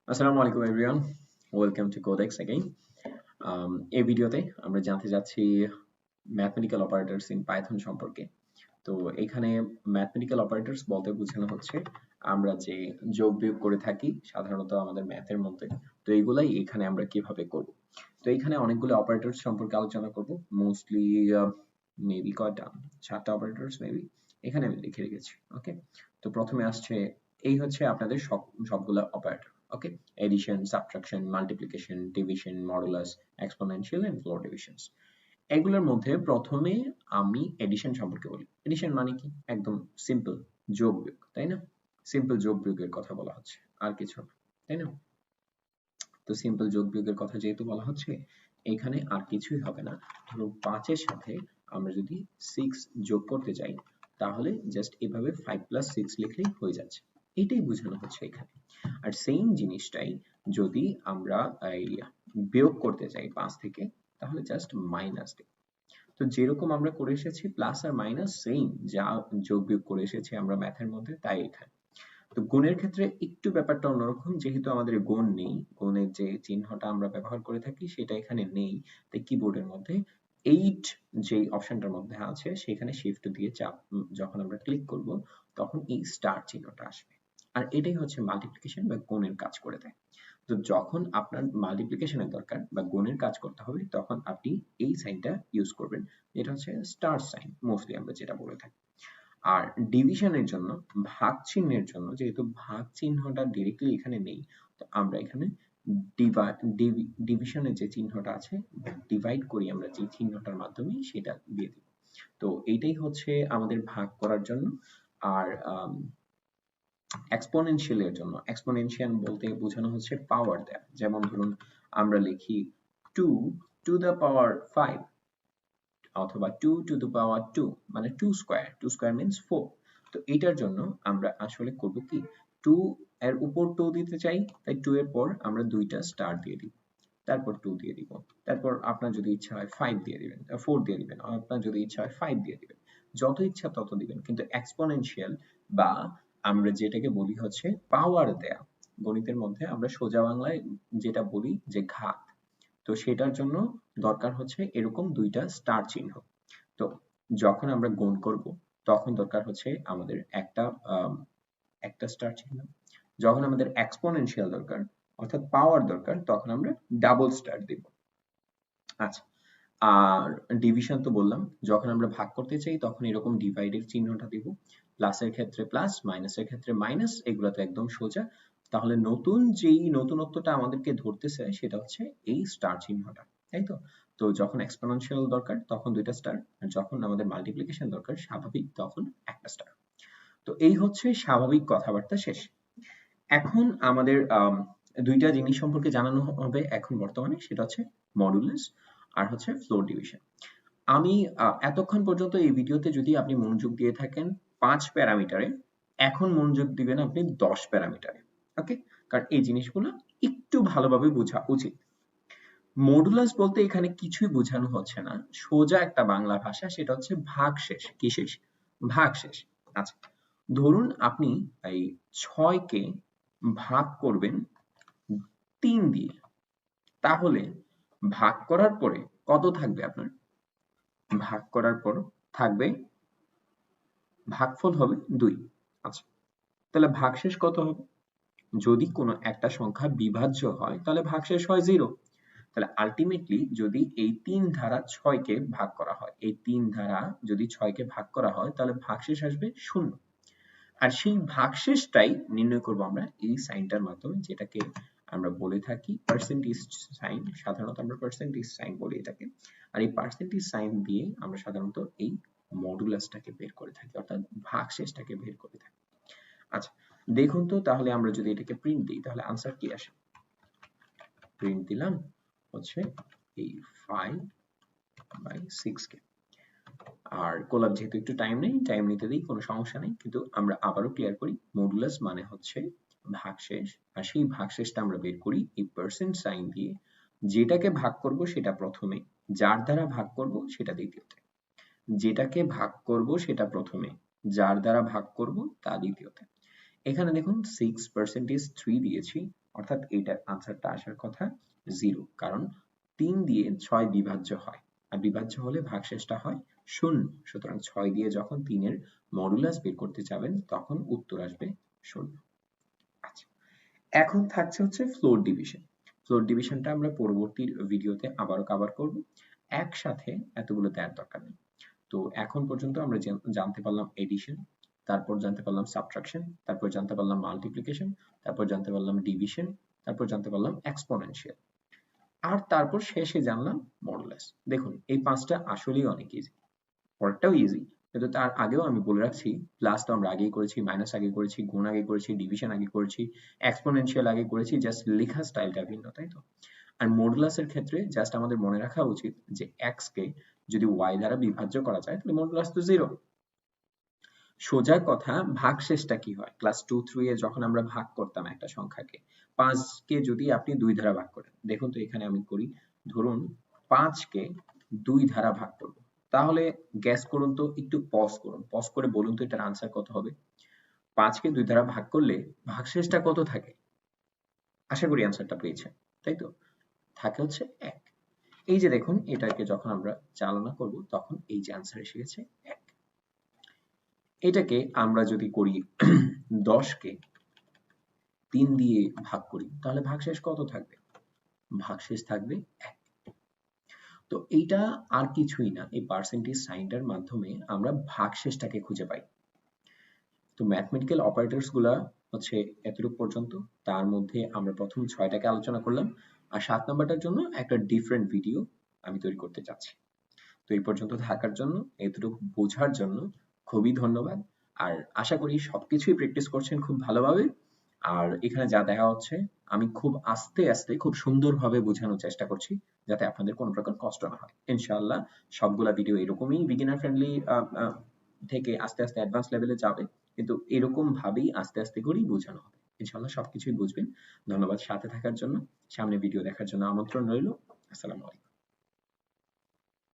আসসালামু আলাইকুম everyone, welcome to codex again. এই ভিডিওতে আমরা জানতে যাচ্ছি ম্যাথমেটিক্যাল অপারেটরস ইন পাইথন সম্পর্কে। তো এখানে ম্যাথমেটিক্যাল অপারেটরস বলতে বোঝানো হচ্ছে আমরা যে যোগ বিয়োগ করে থাকি সাধারণত আমাদের ম্যাথের মধ্যে, তো এইগুলাই এখানে আমরা কিভাবে করব। তো এখানে অনেকগুলো অপারেটরস সম্পর্কে আলোচনা করব, মোস্টলি মেবি কয়টা, 7টা অপারেটরস মেবি এখানে আমি লিখে রেখেছি। ওকে, তো প্রথমে আসছে এই হচ্ছে আপনাদের সবগুলো operator. Okay, addition, subtraction, multiplication, division, modulus, exponential and floor divisions. এগুলোর মধ্যে প্রথমে আমি এডিশন সম্পর্কে বলি। এডিশন মানে কি? একদম সিম্পল যোগ বিয়োগ, তাই না? সিম্পল যোগ বিয়োগের কথা বলা হচ্ছে, আর কিছু না, তাই না? তো সিম্পল যোগ বিয়োগের কথা যেহেতু বলা হচ্ছে, এখানে আর কিছুই হবে না। ধরুন 5 এর সাথে আমরা যদি 6 যোগ করতে যাই, তাহলে জাস্ট এভাবে 5 প্লাস 6 লিখলেই হয়ে যাচ্ছে। এটাই বোঝানো হচ্ছে এখানে। আর সেম জিনিসটাই যদি আমরা এই বিয়োগ করতে যাই 5 থেকে, তাহলে জাস্ট মাইনাস দিই। তো যেরকম আমরা করে এসেছি প্লাস আর মাইনাস সেম, যা যোগ বিয়োগ করে এসেছি আমরা ম্যাথের মধ্যে, তাই এখানে। তো গুণের ক্ষেত্রে একটু ব্যাপারটা অন্যরকম, যেহেতু আমাদের গুণ নেই, গুণের যে চিহ্নটা আমরা ব্যবহার করে থাকি সেটা এখানে নেই, তাই কিবোর্ডের মধ্যে 8 যে অপশনটার মধ্যে আছে সেখানে শিফট দিয়ে চাপ যখন আমরা ক্লিক করব তখন এই স্টার চিহ্নটা আসবে। আর এটাই হচ্ছে মাল্টিপ্লিকেশন বা গুণের কাজ করে দেয়। তো যখন আপনার মাল্টিপ্লিকেশনের দরকার বা গুণের কাজ করতে হবে, তখন আপনি এই সাইনটা ইউজ করবেন, যেটা হচ্ছে স্টার সাইন, মোস্টলি আমরা যেটা বলে থাকি। আর ডিভিশনের জন্য, ভাগ চিহ্নের জন্য, যেহেতু ভাগ চিহ্নটা ডিরেক্টলি এখানে নেই, তো আমরা এখানে ডিভিশনের যে চিহ্নটা আছে, ডিভাইড করি আমরা যে চিহ্নটার মাধ্যমে, সেটা দিয়ে দিব। তো এইটাই হচ্ছে আমাদের ভাগ করার জন্য। আর এক্সপোনেনশিয়ালের জন্য, এক্সপোনেনশিয়াল বলতে বোঝানো হচ্ছে পাওয়ার দেয়া। যেমন ধরুন আমরা লিখি 2 টু দ্য পাওয়ার 5 অথবা 2 টু দ্য পাওয়ার 2, মানে 2 স্কয়ার, 2 স্কয়ার মিন্স 4। তো এটার জন্য আমরা আসলে করব কি, 2 এর উপর 2 দিতে চাই, তাই 2 এর পর আমরা দুইটা স্টার দিয়ে দিব, তারপর 2 দিয়ে দিব, তারপর আপনার যদি ইচ্ছা হয় 5 দিয়ে দিবেন, 4 দিয়ে দিবেন, আপনার যদি ইচ্ছা হয় 5 দিয়ে দিবেন, যত ইচ্ছা তত দিবেন। কিন্তু এক্সপোনেনশিয়াল বা আমরা যেটাকে বলি হচ্ছে পাওয়ার দেয়া, গণিতের মধ্যে আমরা সোজা বাংলায় যেটা বলি যে ঘাত, তো সেটার জন্য দরকার হচ্ছে এরকম দুইটা স্টার চিহ্ন। তো যখন আমরা গুণ করব তখন দরকার হচ্ছে আমাদের একটা স্টার চিহ্ন। যখন আমাদের এক্সপোনেনশিয়াল দরকার অর্থাৎ পাওয়ার দরকার, তখন আমরা ডাবল স্টার দিব। আচ্ছা, আর ডিভিশন তো বললাম, যখন আমরা ভাগ করতে চাই তখন এরকম ডিভাইডের চিহ্নটা দিব। প্লাসের ক্ষেত্রে প্লাস, মাইনাসের ক্ষেত্রে মাইনাস, এগুলো তো একদম সোজা। তাহলে নতুন যেই নতুনত্বটা আমাদেরকে ধরতেছে সেটা হচ্ছে এই স্টার চিহ্নটা, তাই তো? তো যখন এক্সপোনেনশিয়াল দরকার তখন দুইটা স্টার, আর যখন আমাদের মাল্টিপ্লিকেশন দরকার স্বাভাবিক তখন একটা স্টার। তো এই হচ্ছে স্বাভাবিক কথাবার্তা শেষ। এখন আমাদের দুইটা জিনিস সম্পর্কে জানানো হবে এখন বর্তমানে, সেটা হচ্ছে মডুলাস আর হচ্ছে ফ্লোর ডিভিশন। আমি এতক্ষণ পর্যন্ত এই ভিডিওতে যদি আপনি মনোযোগ দিয়ে থাকেন 5 প্যারামিটারে, এখন মনোযোগ দিবেন আপনি 10 প্যারামিটারে। ওকে, কারণ এই জিনিসগুলো একটু ভালোভাবে বোঝা উচিত। মডুলাস বলতে এখানে কিছুই বোঝানো হচ্ছে না, সোজা একটা বাংলা ভাষা, সেটা হচ্ছে ভাগশেষ। কি শেষ? ভাগশেষ। আচ্ছা, ধরুন আপনি এই 6 কে ভাগ করবেন 3 দিয়ে, তাহলে ভাগ করার পরে কত থাকবে আপনার? ভাগ করার পর থাকবে, ভাগফল হবে 2। আচ্ছা, তাহলে ভাগশেষ কত হবে? যদি কোনো একটা সংখ্যা বিভাজ্য হয় তাহলে ভাগশেষ হয় 0। তাহলে আলটিমেটলি যদি এই 3 দ্বারা 6 কে ভাগ করা হয়, এই 3 দ্বারা যদি 6 কে ভাগ করা হয় তাহলে ভাগশেষ আসবে 0। আর সেই ভাগশেষটাই নির্ণয় করব আমরা এই সাইনটার মাধ্যমে, যেটাকে আমরা বলে থাকি পার্সেন্টেজ সাইন। সাধারণত আমরা পার্সেন্টেজ সাইন বলি এটাকে। আর এই পার্সেন্টেজ সাইন দিয়ে আমরা সাধারণত এই মডুলাসটাকে বের করে থাকি, অর্থাৎ ভাগশেষটাকে বের করে থাকি। আচ্ছা, দেখুন তো তাহলে আমরা যদি এটাকে প্রিন্ট দিই তাহলে আনসার কি আসে। প্রিন্ট দিলাম হচ্ছে এই 5/6 কে। আর কোলাপ যেহেতু একটু টাইম নেই, টাইম নিতে দিই, কোনো সমস্যা নেই, কিন্তু আমরা আবারও ক্লিয়ার করি, মডুলাস মানে হচ্ছে ভাগশেষ। আর সেই ভাগশেষটা আমরা বের করি এই পার্সেন্ট সাইন দিয়ে। যেটাকে ভাগ করব সেটা প্রথমে, যার দ্বারা ভাগ করব সেটা দ্বিতীয়তে। যেটাকে ভাগ করব সেটা প্রথমে, যার দ্বারা ভাগ করব তা দ্বিতীয়তে। এখানে দেখুন 6% 3 দিয়েছি, অর্থাৎ এইটার আনসারটা আসার কথা 0, কারণ 3 দিয়ে 6 বিভাজ্য হয়, আর বিভাজ্য হলে ভাগশেষটা হয় 0। সুতরাং 6 দিয়ে যখন 3 এর মডুলাস বের করতে যাবেন তখন উত্তর আসবে 0। আচ্ছা, এখন থাকছে হচ্ছে ফ্লোর ডিভিশন। ফ্লোর ডিভিশনটা আমরা পরবর্তী ভিডিওতে আবারও কভার করব, একসাথে এতগুলো দেওয়ার দরকার নেই। তো এখন পর্যন্ত আমরা জানতে পারলাম এডিশন, তারপর জানতে পারলাম সাবট্রাকশন, তারপর জানতে পারলাম মাল্টিপ্লিকেশন, তারপর জানতে পারলাম ডিভিশন, তারপর জানতে পারলাম এক্সপোনেনশিয়াল, আর তারপর শেষে জানলাম মডুলাস। দেখুন এই 5টা আসলেই অনেক ইজি, পরেরটাও ইজি, কিন্তু তার আগেও আমি বলে রাখছি প্লাস তো আমরা আগেই করেছি, মাইনাস আগে করেছি, গুণ আগে করেছি, ডিভিশন আগে করেছি, এক্সপোনেনশিয়াল আগে করেছি, জাস্ট লেখা স্টাইলটা ভিন্ন, তাই তো? আর মডুলাসের ক্ষেত্রে জাস্ট আমাদের মনে রাখা উচিত যে x কে যদি y দ্বারা বিভাজ্য করা যায় তাহলে মডুলাস তো 0। সোজা কথা, ভাগশেষটা কি হয়? ক্লাস 2-3 এ যখন আমরা ভাগ করতাম একটা সংখ্যাকে, 5 কে যদি আপনি 2 দ্বারা ভাগ করেন, দেখুন তো এখানে আমি করি, ধরুন 5 কে 2 দ্বারা ভাগ করব, তাহলে গ্যাস করুন তো, একটু পজ করুন, পজ করে বলুন তো এটার আনসার কত হবে? 5 কে 2 দ্বারা ভাগ করলে ভাগশেষটা কত থাকে? আশা করি আনসারটা পেয়েছেন, তাই তো? থাকে হচ্ছে 1। এই যে দেখুন, এটাকে যখন আমরা চালনা করব তখন এই যে আনসার এসে গেছে 1। এটাকে আমরা যদি করি 10 কে 3 দিয়ে ভাগ করি, তাহলে ভাগশেষ কত থাকবে? ভাগশেষ থাকবে 1। তো এইটা আর কিছুই না, এই পার্সেন্টেজ সাইনটার মাধ্যমে আমরা ভাগশেষটাকে খুঁজে পাই। তো ম্যাথমেটিক্যাল অপারেটরস গুলা হচ্ছে এতটুকু পর্যন্ত, তার মধ্যে আমরা প্রথম 6টাকে আলোচনা করলাম, আর 7 নাম্বারটার জন্য একটা ডিফারেন্ট ভিডিও আমি তৈরি করতে চাচ্ছি। তো এই পর্যন্ত থাকার জন্য, এতটুকু বোঝার জন্য খুবই ধন্যবাদ। আর আশা করি সবকিছুই প্র্যাকটিস করছেন খুব ভালোভাবে। আর এখানে যা দেখা হচ্ছে আমি খুব আস্তে আস্তে খুব সুন্দরভাবে বোঝানোর চেষ্টা করছি, যাতে আপনাদের কোনো প্রকার কষ্ট না হয়। ইনশাআল্লাহ সবগুলা ভিডিও এরকমই বিগিনার ফ্রেন্ডলি থেকে আস্তে আস্তে অ্যাডভান্স লেভেলে যাবে, কিন্তু এরকম ভাবেই আস্তে আস্তে করেই বোঝানো হবে। ইনশাআল্লাহ সবকিছুই বুঝবেন। ধন্যবাদ সাথে থাকার জন্য। সামনে ভিডিও দেখার জন্য আমন্ত্রণ রইল। আসসালামু আলাইকুম।